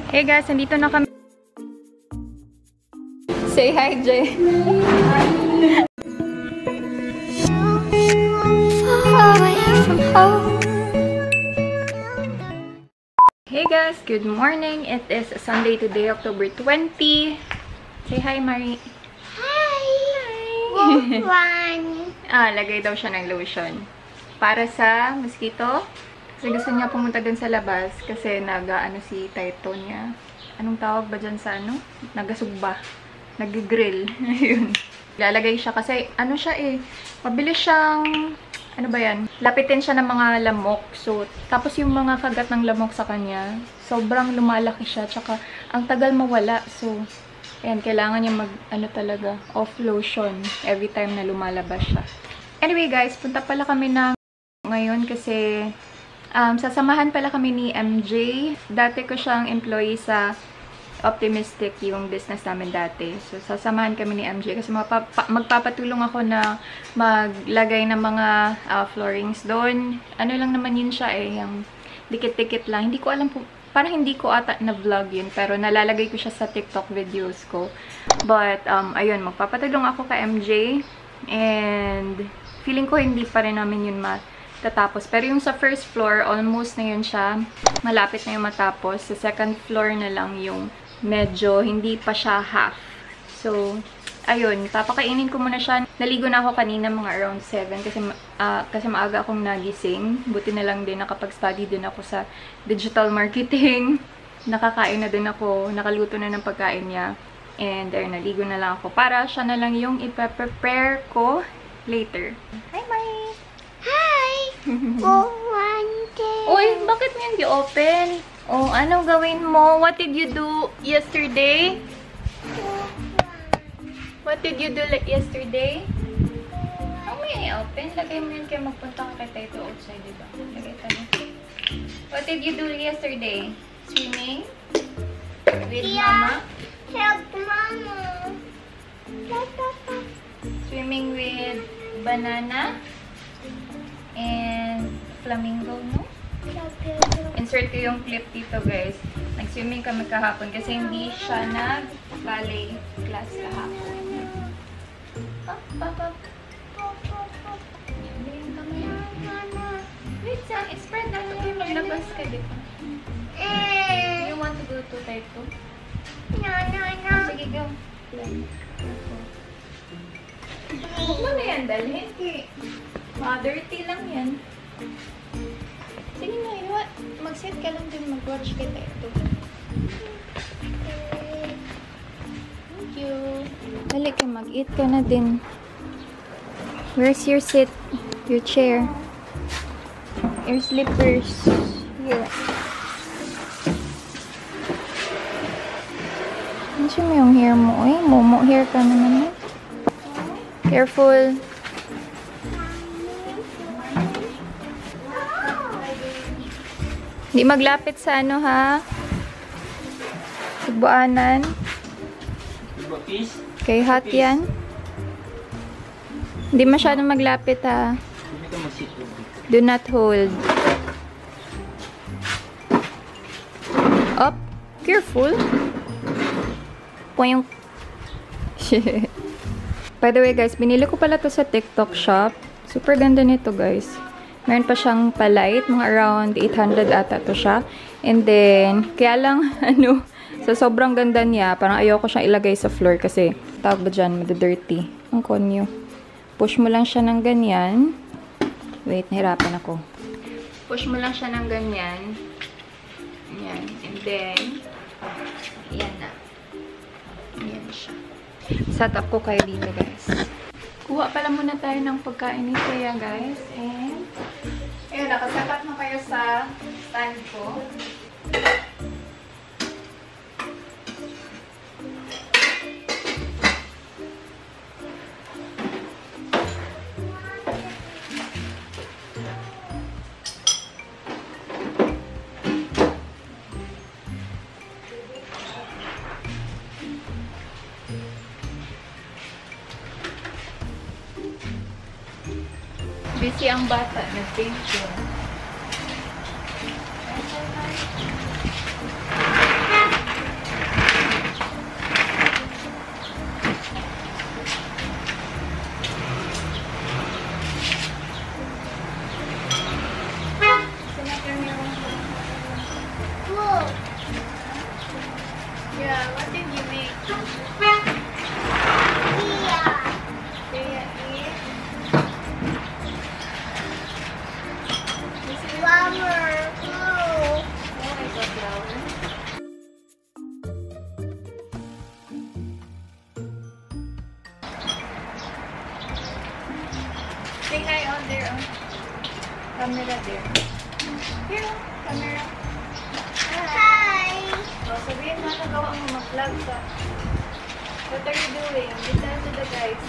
Hey guys, nandito na kami. Say hi, Jay. Hey guys, good morning. It is Sunday today, October 20. Say hi, Marie. Hi! Lagay daw siya ng lotion. Para sa mosquito. Kasi gusto niya pumunta dun sa labas. Kasi si Taito niya. Anong tawag ba dyan sa ano? Nagasugba. Nag-grill. Ayun. Lalagay siya kasi mabilis siyang, ano ba yan? Lapitin siya ng mga lamok. So, tapos yung mga kagat ng lamok sa kanya, sobrang lumalaki siya. Tsaka, ang tagal mawala. So, ayan, kailangan niya talaga, off lotion every time na lumalabas siya. Anyway guys, punta pala kami ngayon kasi sasamahan pala kami ni MJ. Dati ko siyang employee sa Optimistic, yung business namin dati. So, sasamahan kami ni MJ kasi magpapatulong ako na maglagay ng mga floorings doon. Ano lang naman yun siya yung dikit-dikit lang. Hindi ko alam parang hindi ko ata na-vlog yun, pero nalalagay ko siya sa TikTok videos ko. But, ayun, magpapatulong ako kay MJ. And, feeling ko hindi pa rin namin yun matatapos. Pero yung sa first floor, almost na yun siya. Malapit na yung matapos. Sa second floor na lang yung medyo hindi pa siya half. So, ayun, papakainin ko muna siya. Naligo na ako kanina mga around 7 kasi maaga akong nagising. Buti na lang din nakapag-study din ako sa digital marketing. Nakakain na din ako, nakaluto na ng pagkain niya. And there, naligo na lang ako. Para siya na lang yung ipe-prepare ko later. Hi, Mai! Hi! Uy, bakit mo yung di-open? Oh, anong gawin mo? What did you do yesterday? What did you do yesterday? Ang may i-open. Lagay mo yun kaya magpunta ka kay Taito outside, diba? Lagay tayo. What did you do yesterday? Swimming? With Mama? Help Mama! Swimming with banana? And flamingo, no? Insert ko yung clip dito, guys. Nag-swimming kami kahapon kasi hindi siya nag-ballet class kahapon. Wait, spread na lang yung maglabas ka, di ba? You want to go to Taito? No. Sige, go. Huwag mo na yan dalhin. Dirty lang yan. Sige na, mag-sit ka lang din, mag-watch kita ito. Thank you. Dali ka, mag-eat ka na din. Where's your seat? Your chair? Your slippers? Here. Andiyan mo yung hair mo. Ay, momo hair ka na naman. Careful. Hindi maglapit sa ano, ha? Subuanan. Kay hot yan. Hindi masyadong maglapit, ha? Do not hold. Up. Careful. Poyong. By the way, guys, binili ko pala to sa TikTok shop. Super ganda nito, guys. Meron pa siyang palite, mga around 800 ata to siya. And then, kaya lang, sa sobrang ganda niya, parang ayoko siyang ilagay sa floor kasi, tawag ba dyan, madadirty. Ang konyo. Push mo lang siya ng ganyan. Wait, nahirapan ako. Push mo lang siya ng ganyan. Ayan. And then, ayan na. Ayan siya. Set up ko kayo dito, guys. Kuha pala muna tayo ng pagkain ni Kuya, guys. And, ayun, nakasapat na kayo sa stand ko. Busy ang bata. Nag-picture. what did you make? Yeah. Thea eat. This is Flower. Blue. oh, I got flower. Say hi on there. Oh. Camera there. Here, oh, camera. Hi. Oh, sabihin mo, nagawa mo mag-vlog ka. What are you doing? Just tell to the guys.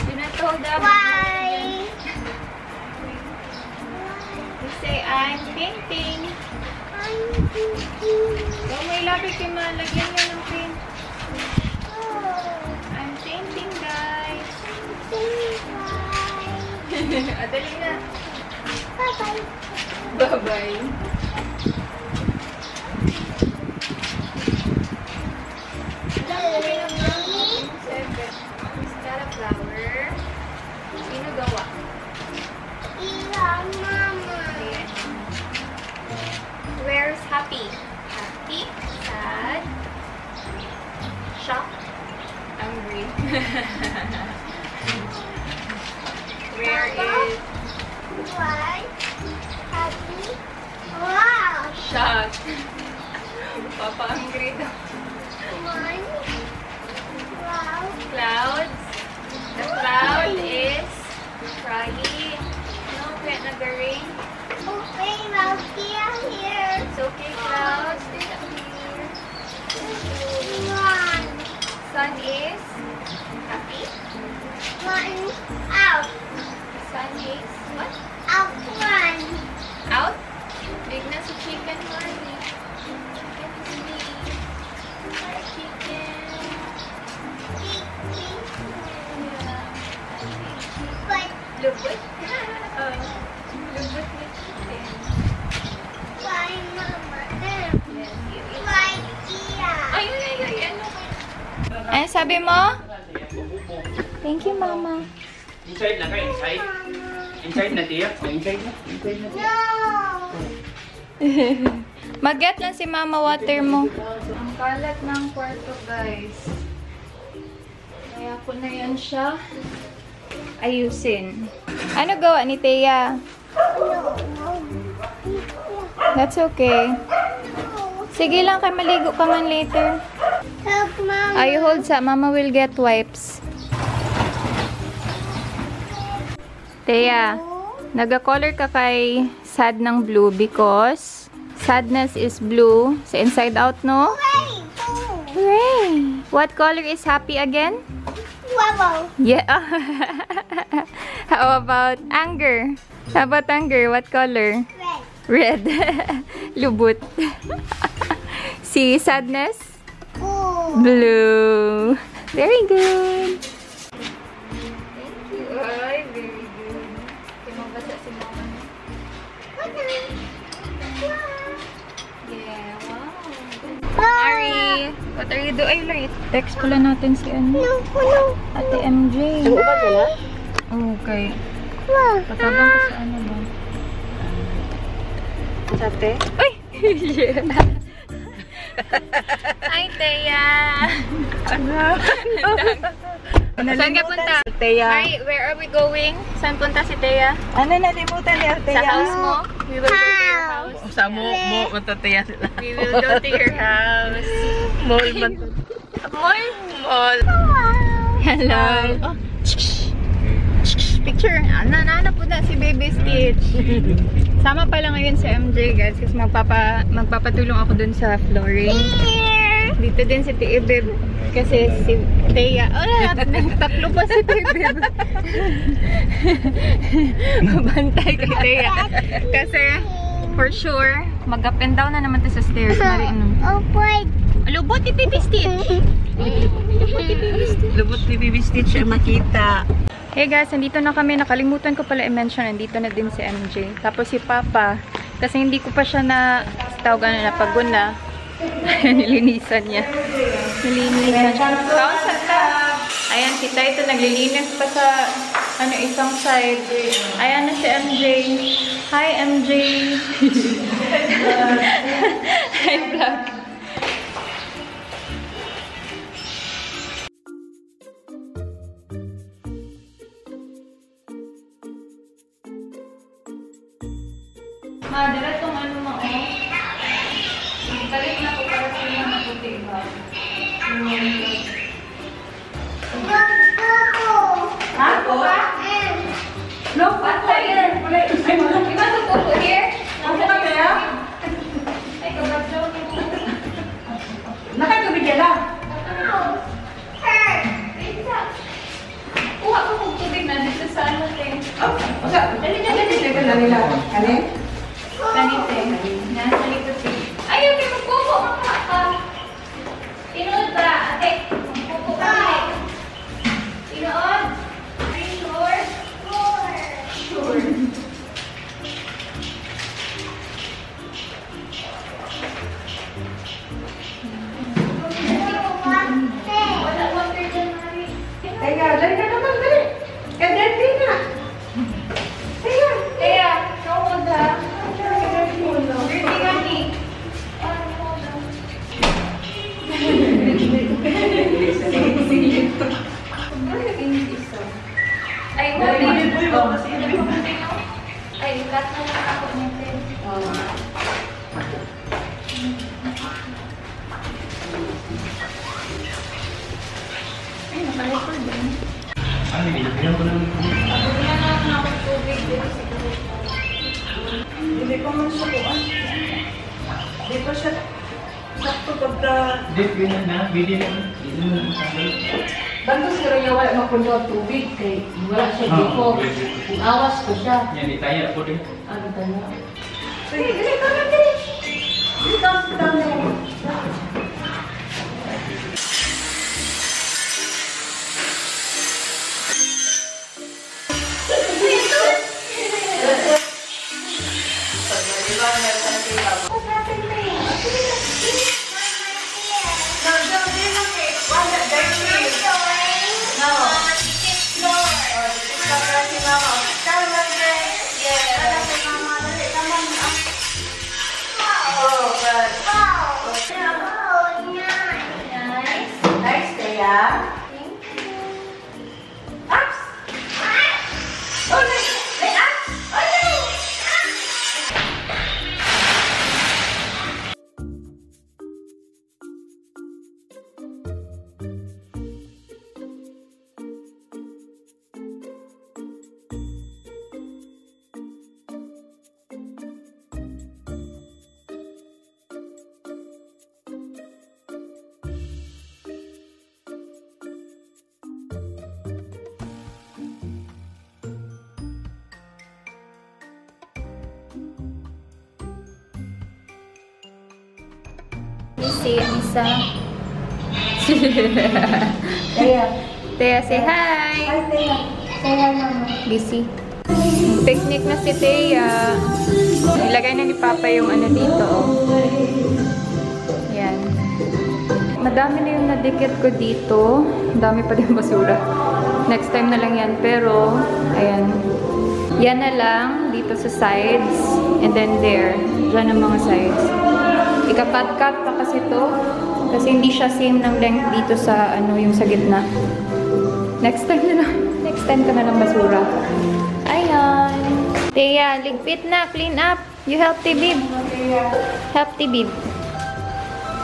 You not told them. Why? You say, I'm painting. I'm thinking. Oh, may lapit yung malagyan niya ng paint. Oh. I'm painting, guys. Bye. Adali na. Bye-bye. Bye-bye. Is that a flower? Sino gawa? Yeah, Mama. Ayan. Where's happy? Happy, sad, shocked, angry. Where is What? Happy? Wow. shocked? Papa angry daw. One. Wow. Clouds. The cloud is crying. No, can't nag-rain. Okay, now here. It's okay, clouds. Stay up here. One. Sun is happy. One. Out. Sun is what? Out one. Out? Big na si chicken, Marley. Chicken is big. Chicken. Yeah. But Lubot. Oh. Lubot na chicken. why, Mama? Yes, you eat. Why here? Ay, ano? Ano sabi mo? Thank you, Mama. Inside na ka, inside. Inside na, tiyak. Oh, inside na. Inside na. No. Mag-get lang si Mama water mo. Ang kalat ng kwarto, guys. Kaya ko na yan siya ayusin. Ano gawa ni Thea? That's okay. Sige lang, kay maligo ka man later. Help, Mama. You hold sa. Mama will get wipes. Thea, naga-color ka kay sad ng blue because sadness is blue. So inside out, no? Wait. Hooray! What color is happy again? Wow. Yeah. How about anger? How about anger? What color? Red. Red. Lubot. See, sadness? Oh. Blue. Very good. Thank you. Ay, very good. Tumabasa si Mama. Yeah, wow. Mari, what are you doing? Ay, lang, text pala natin si ano. No. Ate MJ. Uban ka na? Okay. Wow. Patabang ko sa ano ba? Sate? Uy! Hi, Thea! Saan ka punta? Teya. Mari, where are we going? Saan punta si Thea? Ano nalimutan ni Sa Teya? house mo? We will go to your house. Sa mo matateya sila. We will go to your house. Mall man. Mall? Mall. Hello. Oh. Picture. Nana po na si Baby Stitch. Sama pala ngayon si MJ, guys, kasi magpapatulong ako dun sa flooring. Dito din si Tiibib. Kasi si Thea. Oh, tatlo pa si Tiibib. Mabantay kay Thea. Kasi, for sure, mag-up and down na naman to sa stairs. Mari, ano? Oh, boy. Lubot ni Baby Stitch. Lubot ni Baby Stitch ang makita. Hey guys, nandito na kami. Nakalimutan ko pala i-mention. Nandito na din si MJ. Tapos si Papa. Kasi hindi ko pa siya na tawag na pagod na. Nilinisan niya. Nilinisan siya. Ayan, si Taito naglilinis pa sa isang side. Ayan na si MJ. Hi MJ. Hi vlog. Bigyan ko lang. Hindi pa man siya buwan. Hindi pa siya sakto pagka... Hindi, ganyan na. Bili na. Bili na. Bantos pero niya wala mapuno ang tubig kay wala siya dito. Kung awas ko siya. Yan, itaya ako din. Ano tayo? Sige, dili ka na, dili. Dili ka, dili ka. Nice, Thea. Ups! Oh, nice! Hey, ups! Oh, no! Say Anissa. Thea. Thea, say hi. Hi, Thea. Say hi, Mama. Busy. Picnic na si Thea. Ilagay na ni Papa yung ano dito. Oh. Yan. Madami na yung nadikit ko dito. Dami pa din basura. Next time na lang yan. Pero, ayan. Yan na lang dito sa sides. And then there. Diyan ang mga sides. Ika-cut-cut pa kasi to. Kasi hindi siya same ng length dito sa ano yung sa gitna. Next time na lang. Next time ka na lang basura. Ayan. Thea, ligpit na. Clean up. You help Tibib. Help Tibib.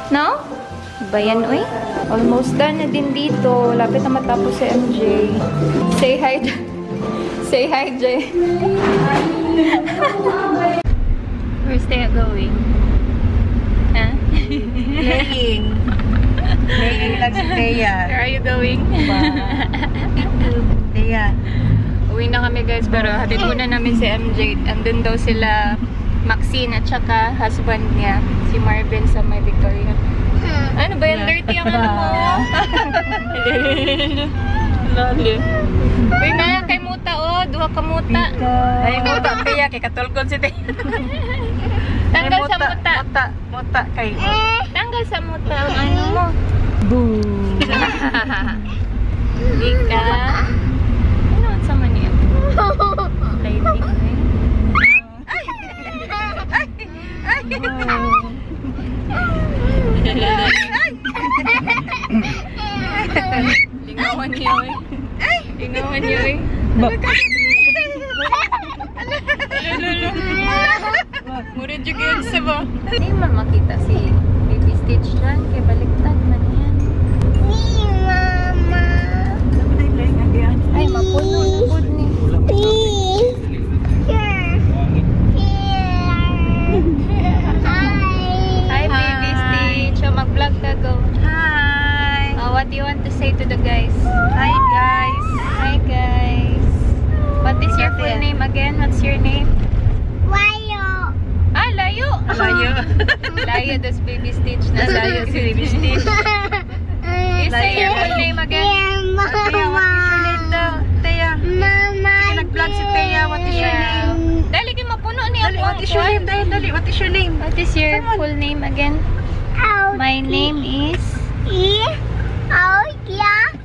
No? Ba yan, uy? Almost done na din dito. Lapit na matapos si MJ. Say hi. Say hi, Jay. Where's Thea going? Huh? Playing. Playing lang si Thea. Where are you going? Thea. Uwi na kami guys, pero hatid muna namin si MJ. Andun daw sila Maxine at saka husband niya, si Marvin sa may Victoria. Ano ba yan? Dirty ang ano mo? Lali. Uy na, kay Muta oh. Duha ka Muta. Ay, muta, Thea. Kay katulkon si Thea. Tanggal sa Muta. Muta kay... Tanggal sa Muta ang ano mo. Boom. Ika. Ano sa maniya? Lighting eh. Lingawan niyo eh. Lingawan niyo eh. Lulu. Mura juga yun sa ba? Hindi man makita si Baby Stitch dyan. Kaya baliktad man yan. Ay, mapuno na good ni. Hi, Baby Stitch. So, mag-vlog ka, go. Hi. What do you want to say to the guys? Hi, guys. Hi, guys. What is your full name again? What's your name? Ah, Layo. Layo. Layo, das Baby Stitch na. Layo si Baby Stitch. You say your full name again? Thea, what is your name daw? Thea. Sige, nag-vlog si Thea. What is your name? Dali, kayo mapuno niya Dali, what is your name? Dali, what is your name? What is your full name again? My name is... Good job!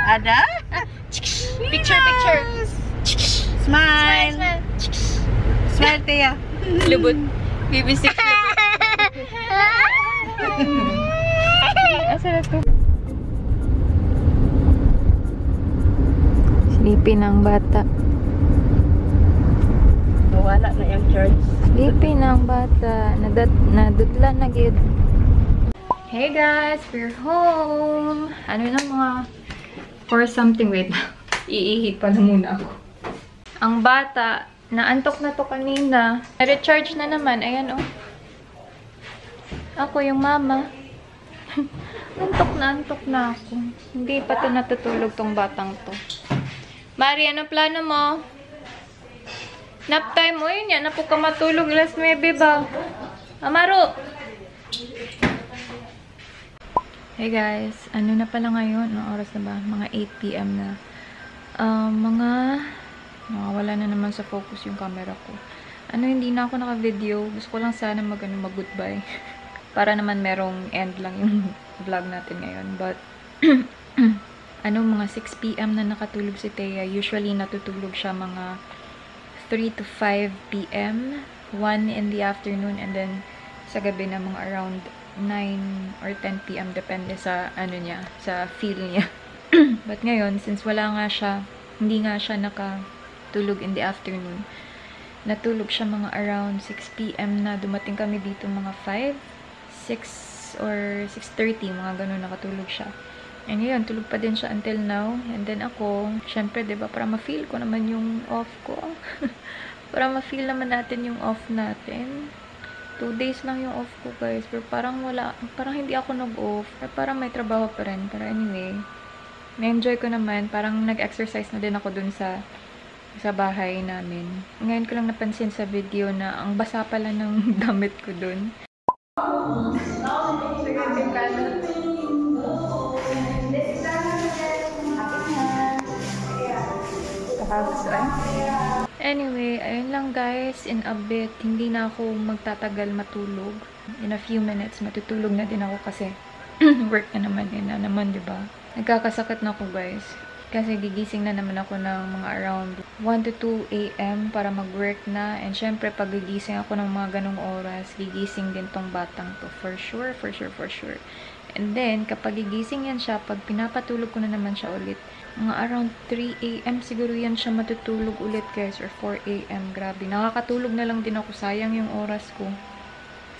Ada? Picture, picture. Smile. Smile. Smile, Thea. Lubot. Baby Stitch lubot. Asa na to? Sleepy ng bata. Wala na yung church. Sleepy ng bata. Nadudla na gid. Hey guys, we're home! Ano na mga... For something, wait. Iihi pa na muna ako. Ang bata, naantok na to kanina. Na-recharge na naman. Ayan, oh. Ako yung mama. Antok na ako. Hindi pa to natutulog tong batang to. Mari, ano plano mo? Nap time mo yun yan. Na po ka matulog. Last 9 ba? Amaro! Hey guys, ano na pala ngayon? Anong oras na ba? Mga 8 PM na. Nakawala na naman sa focus yung camera ko. Hindi na ako naka-video. Gusto ko lang sana mag-goodbye. Para naman merong end lang yung vlog natin ngayon. But, mga 6 PM na nakatulog si Thea. Usually, natutulog siya mga 3 to 5 PM. 1 in the afternoon. And then, sa gabi na mga around 9 or 10 PM depende sa sa feel niya. But ngayon, since hindi nga siya nakatulog in the afternoon, natulog siya mga around 6 PM na. Dumating kami dito mga 5, 6 or 6:30, mga ganun nakatulog siya. And yun, tulog pa din siya until now. And then ako, syempre, diba, para ma-feel ko naman yung off ko. Para ma-feel naman natin yung off natin. 2 days lang yung off ko, guys. Pero parang hindi ako nag-off. Parang may trabaho pa rin. Pero anyway, na-enjoy ko naman. Parang nag-exercise na din ako dun sa bahay namin. Ngayon ko lang napansin sa video na ang basa pala ng damit ko dun. Anyway, ayun lang guys, in a bit, hindi na ako magtatagal matulog. In a few minutes, matutulog na din ako kasi work na naman, diba? Nagkakasakit na ako guys. Kasi gigising na naman ako ng mga around 1 to 2 AM para mag-work na. And syempre, pag gigising ako ng mga ganong oras, gigising din tong batang to. For sure. And then, kapag gigising yan siya, pag pinapatulog ko na naman siya ulit, mga around 3 AM siguro yan siya matutulog ulit guys, or 4 AM. Grabe, nakakatulog na lang din ako. Sayang yung oras ko.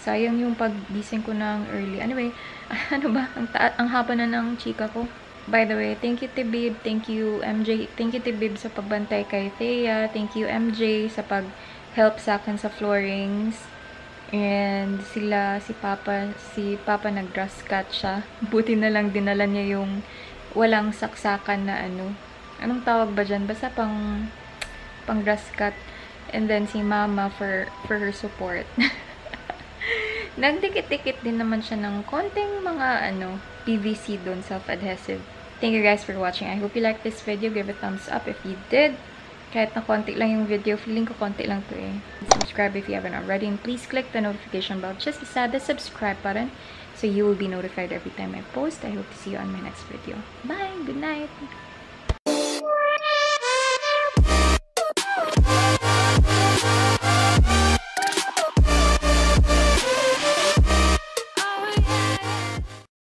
Sayang yung paggising ko ng early. Anyway, ang haba na ng chika ko. By the way, thank you Tibib, thank you MJ, thank you Tibib sa pagbantay kay Thea, thank you MJ sa pag-help sa akin sa floorings. And si Papa nag-grass cut siya. Buti na lang dinala niya yung walang saksakan na anong tawag ba dyan? Basta pang grass cut. And then si Mama for her support. Nagdikit-dikit din naman siya ng konting mga PVC doon, self-adhesive. Thank you guys for watching. I hope you liked this video. Give it a thumbs up if you did. Kahit na konti lang yung video, feeling ko konti lang to eh. Subscribe if you haven't already. And please click the notification bell just beside the subscribe button so you will be notified every time I post. I hope to see you on my next video. Bye! Good night!